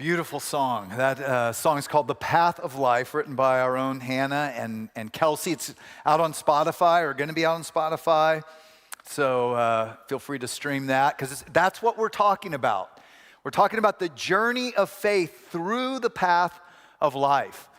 Beautiful song. That song is called The Path of Life, written by our own Hannah and Kelsey. It's out on Spotify, or going to be out on Spotify. So feel free to stream that, because that's what we're talking about. We're talking about the journey of faith through the path of life.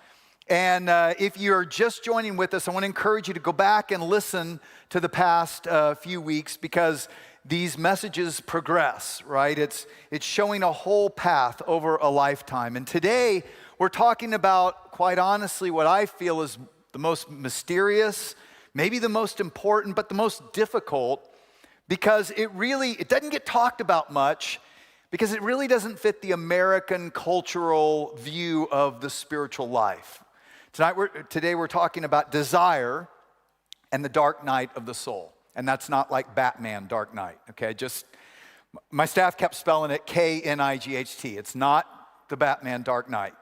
And if you're just joining with us, I want to encourage you to go back and listen to the past few weeks, because these messages progress, right? It's showing a whole path over a lifetime. And today, we're talking about, quite honestly, what I feel is the most mysterious, maybe the most important, but the most difficult, because it doesn't get talked about much, because it really doesn't fit the American cultural view of the spiritual life. Today we're talking about desire and the dark night of the soul. And that's not like Batman Dark Knight, okay? My staff kept spelling it Knight. It's not the Batman Dark Knight.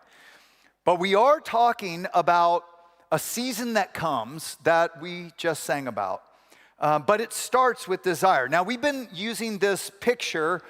But we are talking about a season that comes that we just sang about. But it starts with desire. Now, we've been using this picture,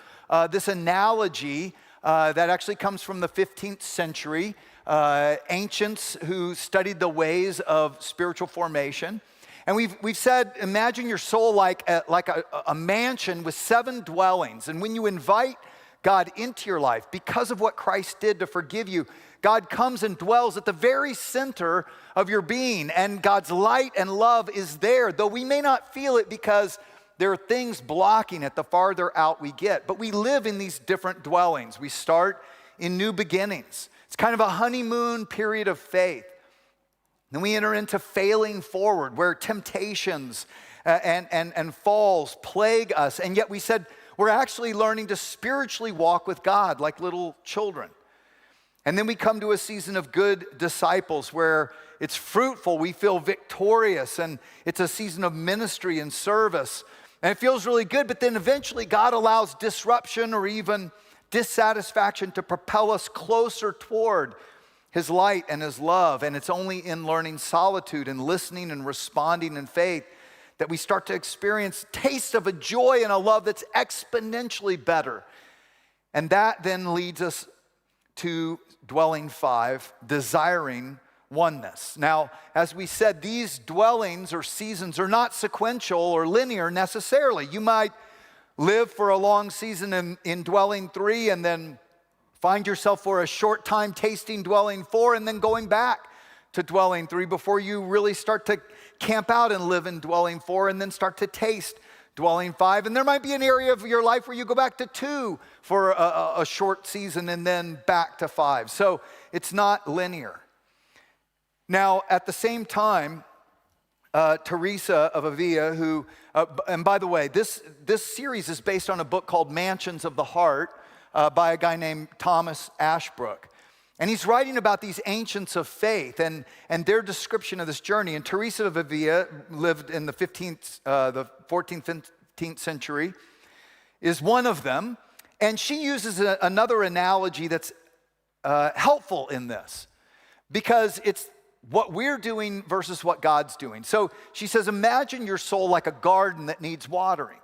this analogy that actually comes from the 15th century. Ancients who studied the ways of spiritual formation. And we've said, imagine your soul like a mansion with 7 dwellings. And when you invite God into your life, because of what Christ did to forgive you, God comes and dwells at the very center of your being. And God's light and love is there, though we may not feel it because there are things blocking it the farther out we get. But we live in these different dwellings. We start in new beginnings. It's kind of a honeymoon period of faith. Then we enter into failing forward, where temptations and falls plague us. And yet we said we're actually learning to spiritually walk with God like little children. And then we come to a season of good disciples where it's fruitful, we feel victorious, and it's a season of ministry and service. And it feels really good, but then eventually God allows disruption or even dissatisfaction to propel us closer toward His light and His love. And it's only in learning solitude and listening and responding in faith that we start to experience taste of a joy and a love that's exponentially better. And that then leads us to dwelling 5, desiring oneness. Now, as we said, these dwellings or seasons are not sequential or linear necessarily. You might live for a long season in dwelling 3 and then find yourself for a short time tasting dwelling 4 and then going back to dwelling 3 before you really start to camp out and live in dwelling 4 and then start to taste dwelling 5. And there might be an area of your life where you go back to 2 for a short season and then back to 5. So it's not linear. Now, at the same time, Teresa of Avila, who, and by the way, this series is based on a book called Mansions of the Heart, by a guy named Thomas Ashbrook. And he's writing about these ancients of faith and their description of this journey. And Teresa of Avila lived in the 14th, 15th century, is one of them. And she uses another analogy that's helpful in this, because it's what we're doing versus what God's doing. So she says, imagine your soul like a garden that needs watering.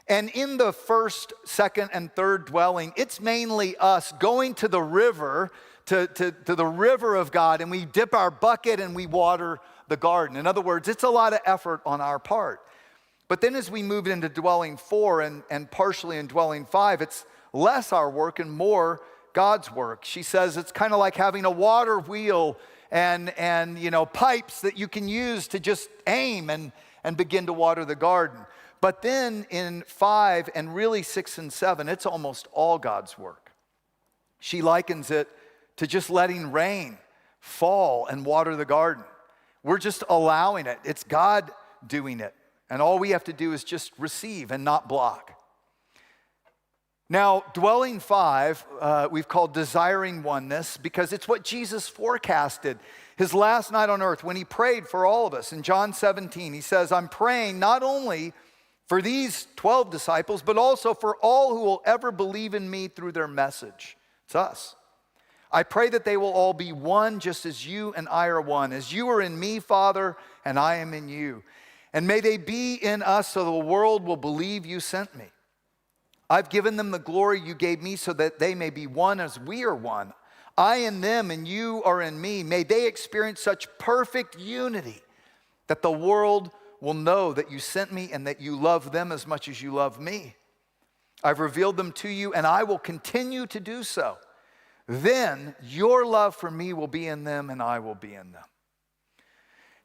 And in the first, second, and third dwelling, it's mainly us going to the river, to the river of God, and we dip our bucket and we water the garden. In other words, it's a lot of effort on our part. But then as we move into dwelling 4 and partially in dwelling 5, it's less our work and more God's work. She says it's kind of like having a water wheel and pipes that you can use to just aim and begin to water the garden. But then in 5 and really 6 and 7, it's almost all God's work. She likens it to just letting rain fall and water the garden. We're just allowing it. It's God doing it. And all we have to do is just receive and not block. Now, dwelling 5, we've called desiring oneness, because it's what Jesus forecasted his last night on earth when he prayed for all of us. In John 17, he says, I'm praying not only for these 12 disciples, but also for all who will ever believe in me through their message. It's us. I pray that they will all be one, just as you and I are one. As you are in me, Father, and I am in you. And may they be in us so the world will believe you sent me. I've given them the glory you gave me so that they may be one as we are one. I in them and you are in me. May they experience such perfect unity that the world will know that you sent me and that you love them as much as you love me. I've revealed them to you and I will continue to do so. Then your love for me will be in them and I will be in them.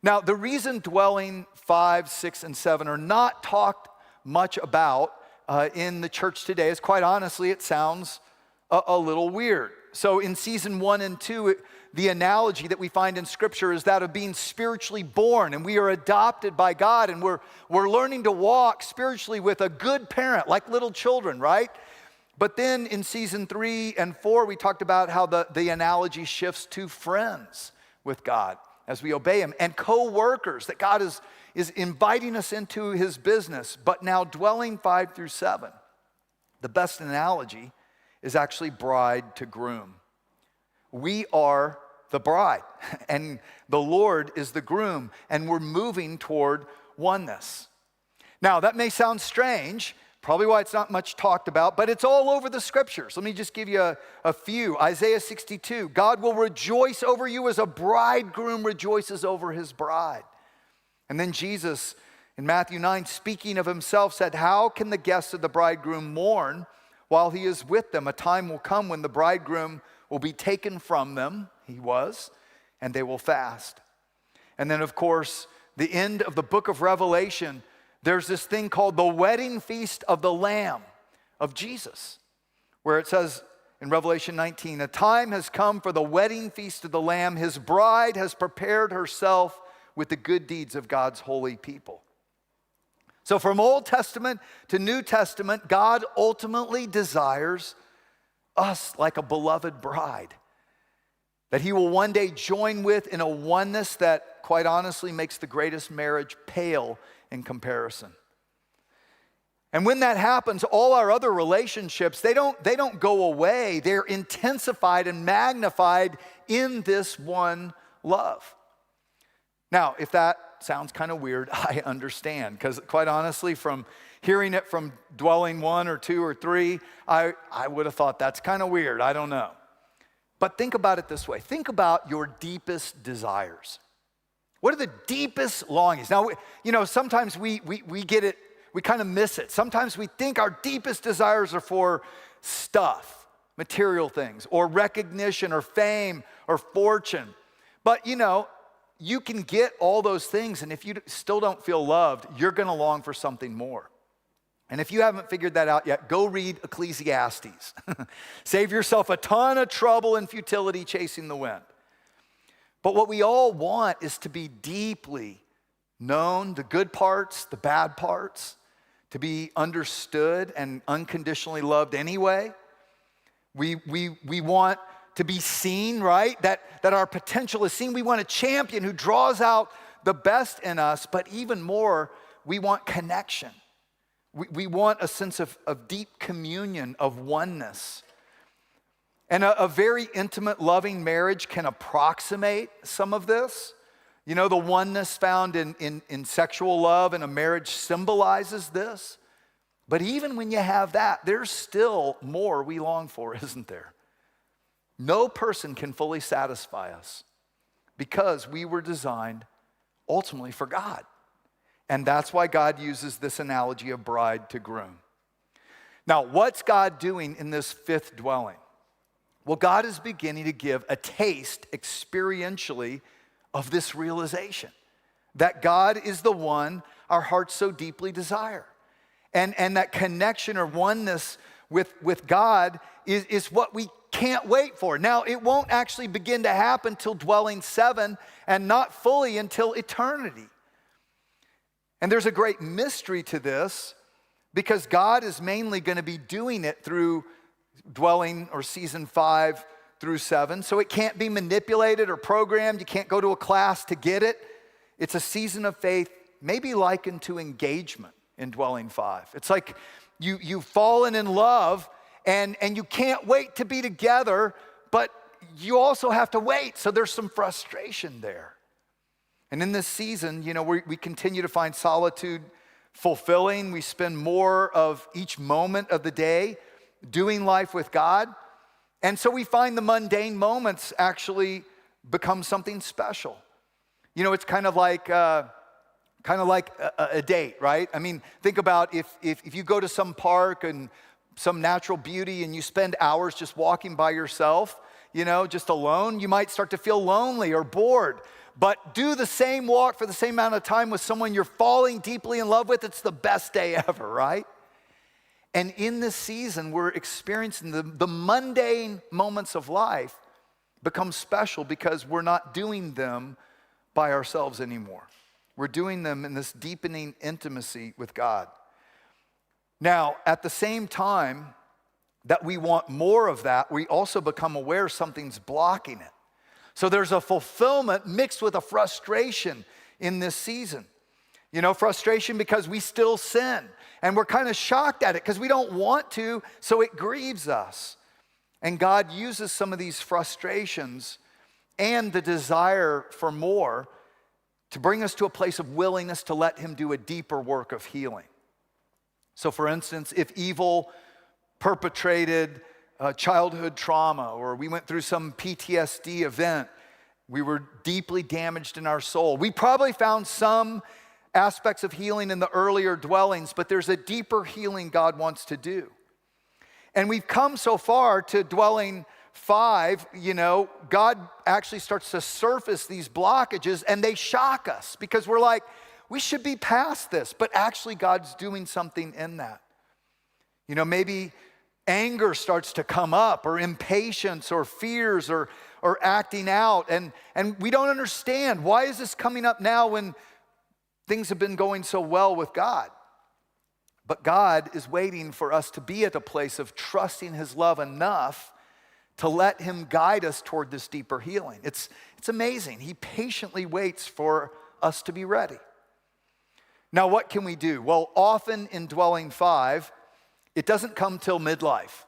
Now, the reason dwelling 5, 6, and 7 are not talked much about in the church today is, quite honestly, it sounds a little weird. So in season 1 and 2, the analogy that we find in Scripture is that of being spiritually born, and we are adopted by God, and we're learning to walk spiritually with a good parent, like little children, right? But then in season 3 and 4, we talked about how the analogy shifts to friends with God as we obey him, and co-workers, that God is inviting us into his business. But now dwelling 5 through 7, the best analogy is actually bride to groom. We are the bride, and the Lord is the groom, and we're moving toward oneness. Now, that may sound strange, probably why it's not much talked about, but it's all over the Scriptures. Let me just give you a few. Isaiah 62, God will rejoice over you as a bridegroom rejoices over his bride. And then Jesus, in Matthew 9, speaking of himself, said, how can the guests of the bridegroom mourn while he is with them? A time will come when the bridegroom will be taken from them, he was, and they will fast. And then, of course, the end of the book of Revelation, there's this thing called the wedding feast of the Lamb of Jesus, where it says in Revelation 19, a time has come for the wedding feast of the Lamb. His bride has prepared herself with the good deeds of God's holy people. So from Old Testament to New Testament, God ultimately desires us like a beloved bride that he will one day join with in a oneness that, quite honestly, makes the greatest marriage pale in comparison. And when that happens, all our other relationships, they don't go away. They're intensified and magnified in this one love. Now, if that sounds kind of weird, I understand, because quite honestly, from hearing it from dwelling 1 or 2 or 3, I would have thought that's kind of weird. I don't know. But think about it this way. Think about your deepest desires. What are the deepest longings? Now, sometimes we get it, we kind of miss it. Sometimes we think our deepest desires are for stuff, material things, or recognition, or fame, or fortune. But, you can get all those things, and if you still don't feel loved, you're going to long for something more. And if you haven't figured that out yet, go read Ecclesiastes. Save yourself a ton of trouble and futility chasing the wind. But what we all want is to be deeply known, the good parts, the bad parts, to be understood and unconditionally loved anyway. We want to be seen, right? That our potential is seen. We want a champion who draws out the best in us, but even more, we want connection. We want a sense of deep communion, of oneness. And a very intimate, loving marriage can approximate some of this. The oneness found in sexual love in a marriage symbolizes this. But even when you have that, there's still more we long for, isn't there? No person can fully satisfy us because we were designed ultimately for God. And that's why God uses this analogy of bride to groom. Now, what's God doing in this fifth dwelling? Well, God is beginning to give a taste experientially of this realization that God is the one our hearts so deeply desire. And that connection or oneness with God is what we can't wait for. Now, it won't actually begin to happen till dwelling 7 and not fully until eternity. And there's a great mystery to this because God is mainly going to be doing it through dwelling or season 5 through 7. So it can't be manipulated or programmed. You can't go to a class to get it. It's a season of faith, maybe likened to engagement in dwelling 5. It's like you've fallen in love and you can't wait to be together, but you also have to wait. So there's some frustration there. And in this season, we continue to find solitude fulfilling. We spend more of each moment of the day doing life with God. And so we find the mundane moments actually become something special. You know, it's kind of like a date, right? I mean, think about if you go to some park and some natural beauty and you spend hours just walking by yourself, you know, just alone, you might start to feel lonely or bored. But do the same walk for the same amount of time with someone you're falling deeply in love with, it's the best day ever, right? And in this season, we're experiencing the mundane moments of life become special because we're not doing them by ourselves anymore. We're doing them in this deepening intimacy with God. Now, at the same time that we want more of that, we also become aware something's blocking it. So there's a fulfillment mixed with a frustration in this season. You know, frustration because we still sin. And we're kind of shocked at it because we don't want to, so it grieves us. And God uses some of these frustrations and the desire for more to bring us to a place of willingness to let him do a deeper work of healing. So for instance, if evil perpetrated childhood trauma, or we went through some PTSD event, we were deeply damaged in our soul. We probably found some aspects of healing in the earlier dwellings, but there's a deeper healing God wants to do. And we've come so far to dwelling 5, you know, God actually starts to surface these blockages and they shock us because we're like, we should be past this, but actually God's doing something in that. You know, maybe anger starts to come up, or impatience, or fears, or acting out, and we don't understand, why is this coming up now when things have been going so well with God? But God is waiting for us to be at a place of trusting his love enough to let him guide us toward this deeper healing. It's amazing. He patiently waits for us to be ready. Now, what can we do? Well, often in dwelling 5, it doesn't come till midlife.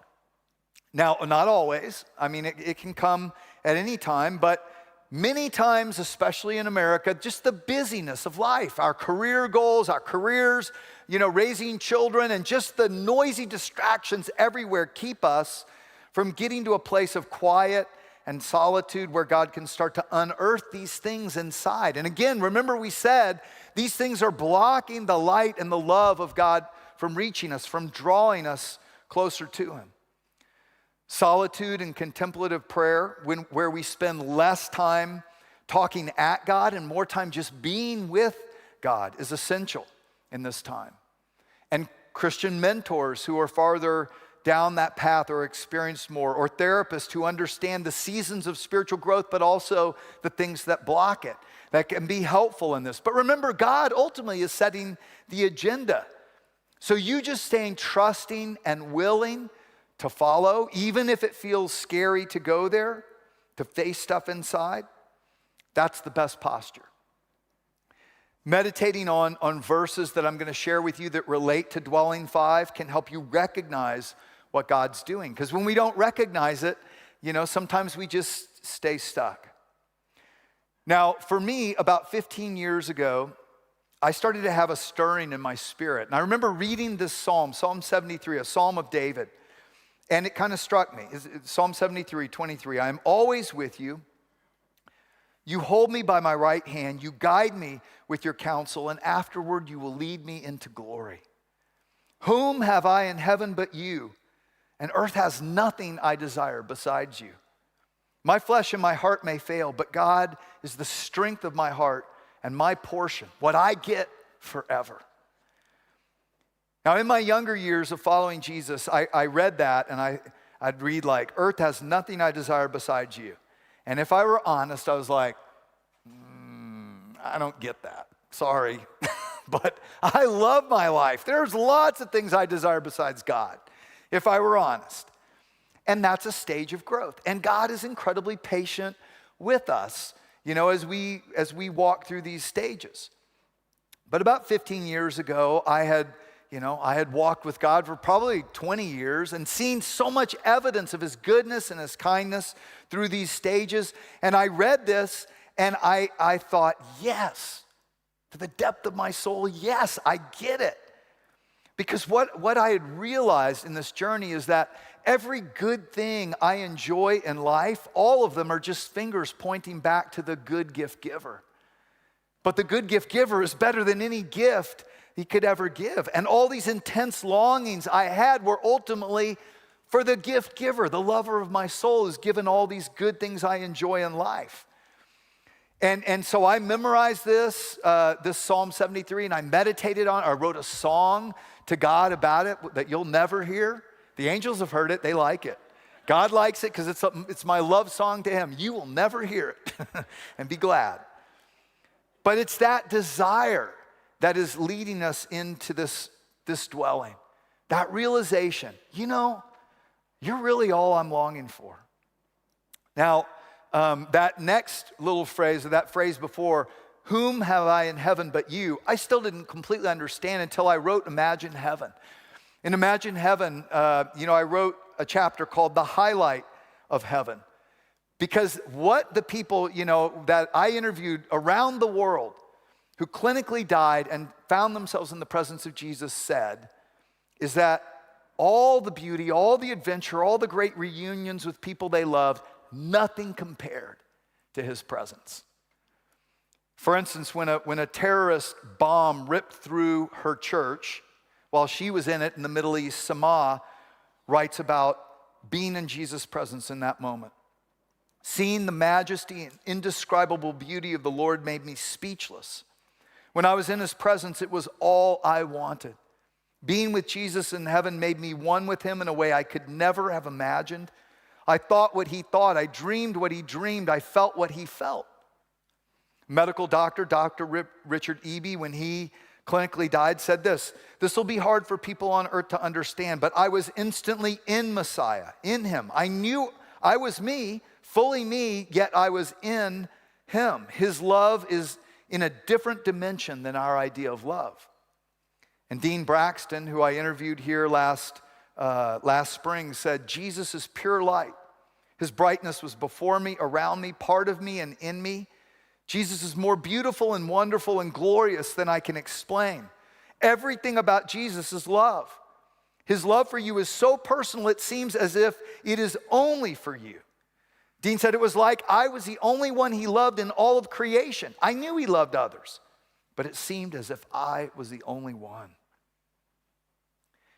Now, not always. I mean, it can come at any time, but many times, especially in America, just the busyness of life, our career goals, our careers, you know, raising children, and just the noisy distractions everywhere keep us from getting to a place of quiet and solitude where God can start to unearth these things inside. And again, remember we said these things are blocking the light and the love of God from reaching us, from drawing us closer to him. Solitude and contemplative prayer, where we spend less time talking at God and more time just being with God, is essential in this time. And Christian mentors who are farther down that path or experienced more, or therapists who understand the seasons of spiritual growth, but also the things that block it, that can be helpful in this. But remember, God ultimately is setting the agenda. So you just staying trusting and willing to follow, even if it feels scary to go there, to face stuff inside, that's the best posture. Meditating on verses that I'm going to share with you that relate to dwelling 5 can help you recognize what God's doing. Because when we don't recognize it, you know, sometimes we just stay stuck. Now, for me, about 15 years ago, I started to have a stirring in my spirit. And I remember reading this psalm, Psalm 73, a psalm of David. And it kind of struck me. Psalm 73, 23, I am always with you. You hold me by my right hand. You guide me with your counsel, and afterward you will lead me into glory. Whom have I in heaven but you? And earth has nothing I desire besides you. My flesh and my heart may fail, but God is the strength of my heart and my portion, what I get forever. Now, in my younger years of following Jesus, I read that, and I'd read like, earth has nothing I desire besides you. And if I were honest, I was like, I don't get that. Sorry. But I love my life. There's lots of things I desire besides God, if I were honest. And that's a stage of growth. And God is incredibly patient with us, you know, as we walk through these stages. But about 15 years ago, I had walked with God for probably 20 years and seen so much evidence of his goodness and his kindness through these stages. And I read this and I thought, yes, to the depth of my soul, yes, I get it. Because what I had realized in this journey is that every good thing I enjoy in life, all of them are just fingers pointing back to the good gift giver. But the good gift giver is better than any gift he could ever give. And all these intense longings I had were ultimately for the gift giver. The lover of my soul is given all these good things I enjoy in life. And so I memorized this Psalm 73, and I meditated on it. I wrote a song to God about it that you'll never hear. The angels have heard it. They like it. God likes it because it's my love song to him. You will never hear it and be glad. But it's that desire that is leading us into this dwelling. That realization, you're really all I'm longing for. Now, that next little phrase, or that phrase before, whom have I in heaven but you, I still didn't completely understand until I wrote Imagine Heaven. In Imagine Heaven, I wrote a chapter called The Highlight of Heaven. Because what the people, that I interviewed around the world who clinically died and found themselves in the presence of Jesus said is that all the beauty, all the adventure, all the great reunions with people they loved, nothing compared to his presence. For instance, when a terrorist bomb ripped through her church while she was in it in the Middle East, Sama writes about being in Jesus' presence in that moment. Seeing the majesty and indescribable beauty of the Lord made me speechless. When I was in his presence, it was all I wanted. Being with Jesus in heaven made me one with him in a way I could never have imagined. I thought what he thought. I dreamed what he dreamed. I felt what he felt. Medical doctor, Dr. Richard Eby, when he clinically died, said this will be hard for people on earth to understand, but I was instantly in Messiah, in him. I knew I was me, fully me, yet I was in him. His love is in a different dimension than our idea of love. And Dean Braxton, who I interviewed here last spring, said, Jesus is pure light. His brightness was before me, around me, part of me, and in me. Jesus is more beautiful and wonderful and glorious than I can explain. Everything about Jesus is love. His love for you is so personal, it seems as if it is only for you. Dean said it was like I was the only one he loved in all of creation. I knew he loved others, but it seemed as if I was the only one.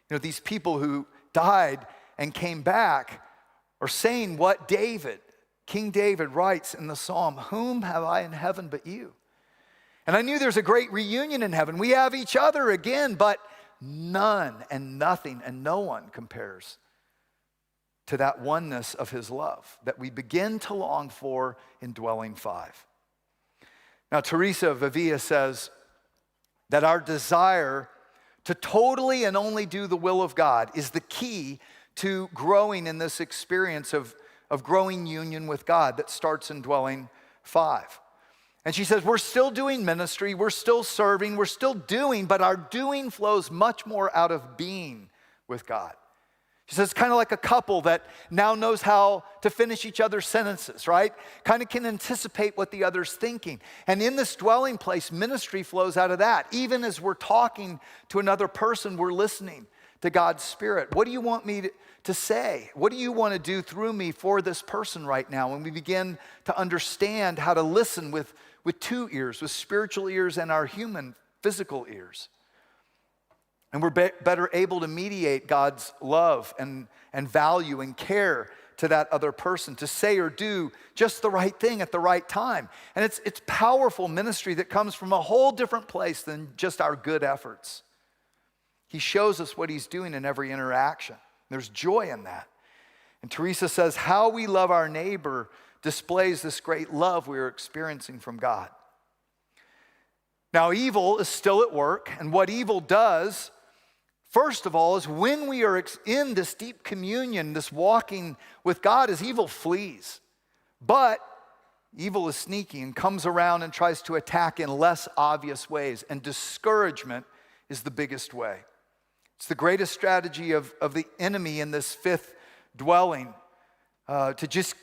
These people who died and came back are saying what King David writes in the Psalm, whom have I in heaven but you? And I knew there's a great reunion in heaven. We have each other again, but none and nothing and no one compares to that oneness of his love that we begin to long for in dwelling 5. Now, Teresa of Avila says that our desire to totally and only do the will of God is the key to growing in this experience of growing union with God that starts in dwelling 5. And she says, we're still doing ministry, we're still serving, we're still doing, but our doing flows much more out of being with God. She says it's kind of like a couple that now knows how to finish each other's sentences, right? Kind of can anticipate what the other's thinking. And in this dwelling place, ministry flows out of that. Even as we're talking to another person, we're listening to God's Spirit. What do you want me to say? What do you want to do through me for this person right now? And we begin to understand how to listen with two ears, with spiritual ears and our human physical ears. And we're better able to mediate God's love and value and care to that other person, to say or do just the right thing at the right time. And it's powerful ministry that comes from a whole different place than just our good efforts. He shows us what he's doing in every interaction. There's joy in that. And Teresa says, how we love our neighbor displays this great love we are experiencing from God. Now, evil is still at work, and what evil does, first of all, is when we are in this deep communion, this walking with God, is evil flees. But evil is sneaky and comes around and tries to attack in less obvious ways, and discouragement is the biggest way. It's the greatest strategy of the enemy in this 5th dwelling, to just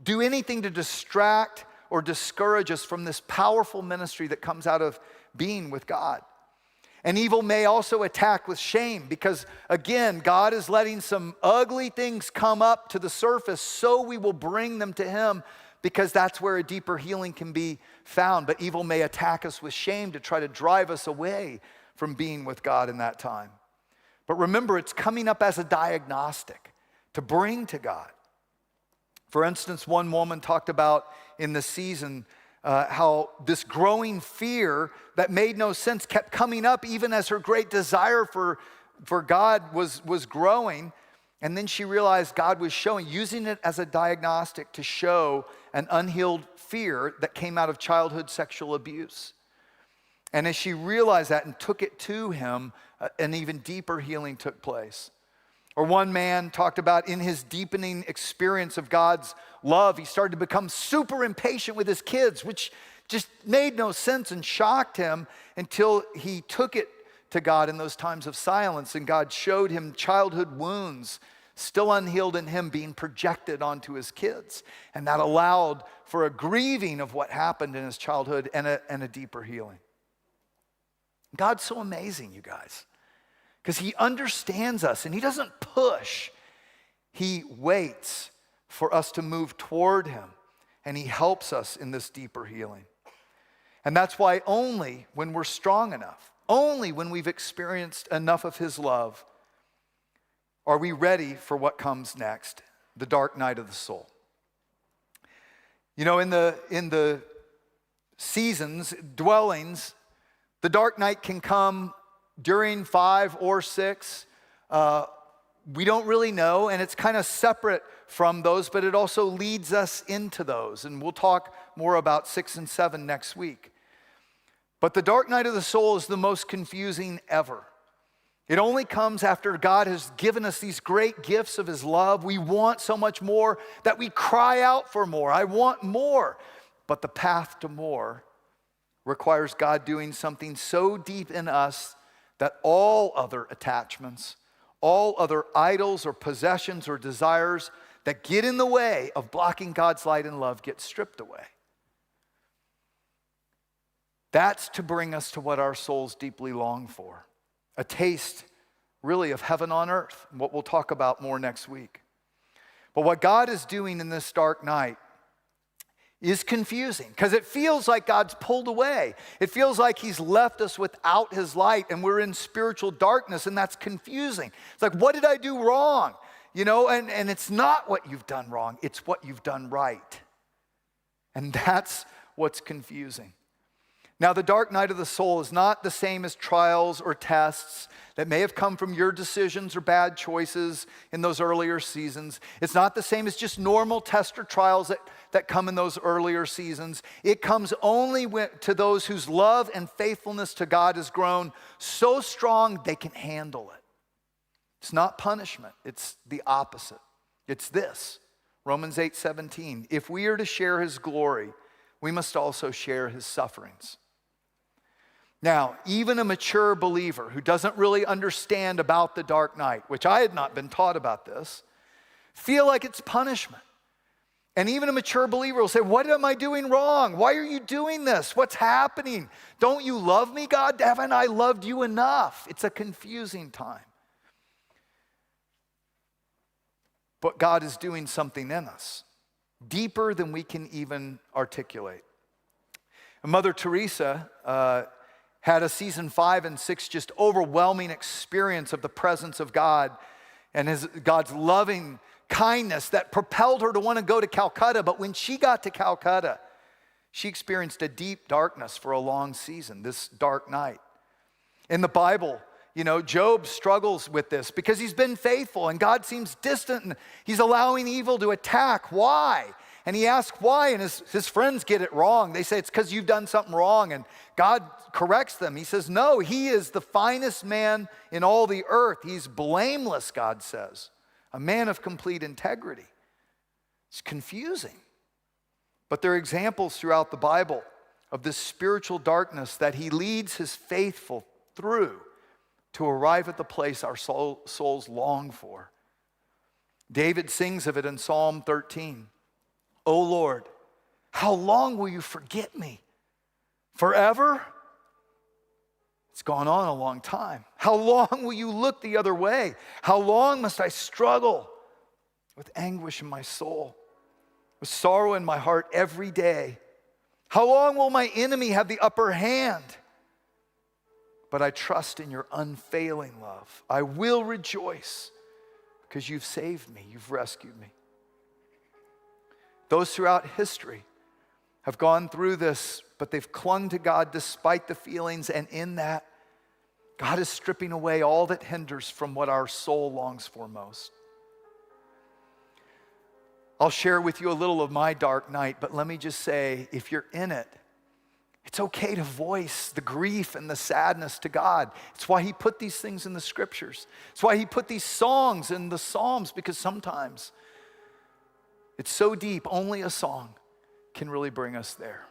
do anything to distract or discourage us from this powerful ministry that comes out of being with God. And evil may also attack with shame because, again, God is letting some ugly things come up to the surface so we will bring them to him, because that's where a deeper healing can be found. But evil may attack us with shame to try to drive us away from being with God in that time. But remember, it's coming up as a diagnostic to bring to God. For instance, one woman talked about in the season how this growing fear that made no sense kept coming up even as her great desire for God was growing. And then she realized God was using it as a diagnostic to show an unhealed fear that came out of childhood sexual abuse. And as she realized that and took it to him, an even deeper healing took place. Or one man talked about in his deepening experience of God's love, he started to become super impatient with his kids, which just made no sense and shocked him until he took it to God in those times of silence, and God showed him childhood wounds still unhealed in him being projected onto his kids. And that allowed for a grieving of what happened in his childhood and a deeper healing. God's so amazing, you guys, because he understands us and he doesn't push. He waits for us to move toward him, and he helps us in this deeper healing. And that's why only when we're strong enough, only when we've experienced enough of his love, are we ready for what comes next, the dark night of the soul. You know, in the seasons, dwellings, the dark night can come during 5 or 6. We don't really know, and it's kind of separate from those, but it also leads us into those. And we'll talk more about 6 and 7 next week. But the dark night of the soul is the most confusing ever. It only comes after God has given us these great gifts of his love. We want so much more that we cry out for more. I want more. But the path to more requires God doing something so deep in us that all other attachments, all other idols or possessions or desires that get in the way of blocking God's light and love get stripped away. That's to bring us to what our souls deeply long for. A taste, really, of heaven on earth, what we'll talk about more next week. But what God is doing in this dark night is confusing because it feels like God's pulled away. It feels like he's left us without his light and we're in spiritual darkness, and that's confusing. It's like, what did I do wrong? You know, and it's not what you've done wrong, it's what you've done right. And that's what's confusing. Now, the dark night of the soul is not the same as trials or tests that may have come from your decisions or bad choices in those earlier seasons. It's not the same as just normal tests or trials that come in those earlier seasons. It comes only to those whose love and faithfulness to God has grown so strong they can handle it. It's not punishment. It's the opposite. It's this, Romans 8:17. If we are to share his glory, we must also share his sufferings. Now, even a mature believer who doesn't really understand about the dark night, which I had not been taught about this, feel like it's punishment. And even a mature believer will say, what am I doing wrong? Why are you doing this? What's happening? Don't you love me, God? Haven't I loved you enough? It's a confusing time. But God is doing something in us, deeper than we can even articulate. Mother Teresa had a season 5 and 6 just overwhelming experience of the presence of God and God's loving kindness that propelled her to want to go to Calcutta. But when she got to Calcutta, she experienced a deep darkness for a long season, this dark night. In the Bible, you know, Job struggles with this because he's been faithful and God seems distant and he's allowing evil to attack. Why? And he asks why, and his friends get it wrong. They say it's because you've done something wrong, and God corrects them. He says, no, he is the finest man in all the earth. He's blameless, God says, a man of complete integrity. It's confusing. But there are examples throughout the Bible of this spiritual darkness that he leads his faithful through to arrive at the place our souls long for. David sings of it in Psalm 13. O Lord, how long will you forget me? Forever? It's gone on a long time. How long will you look the other way? How long must I struggle with anguish in my soul, with sorrow in my heart every day? How long will my enemy have the upper hand? But I trust in your unfailing love. I will rejoice because you've saved me, you've rescued me. Those throughout history have gone through this, but they've clung to God despite the feelings, and in that, God is stripping away all that hinders from what our soul longs for most. I'll share with you a little of my dark night, but let me just say, if you're in it, it's okay to voice the grief and the sadness to God. It's why he put these things in the scriptures. It's why he put these songs in the Psalms, because sometimes it's so deep, only a song can really bring us there.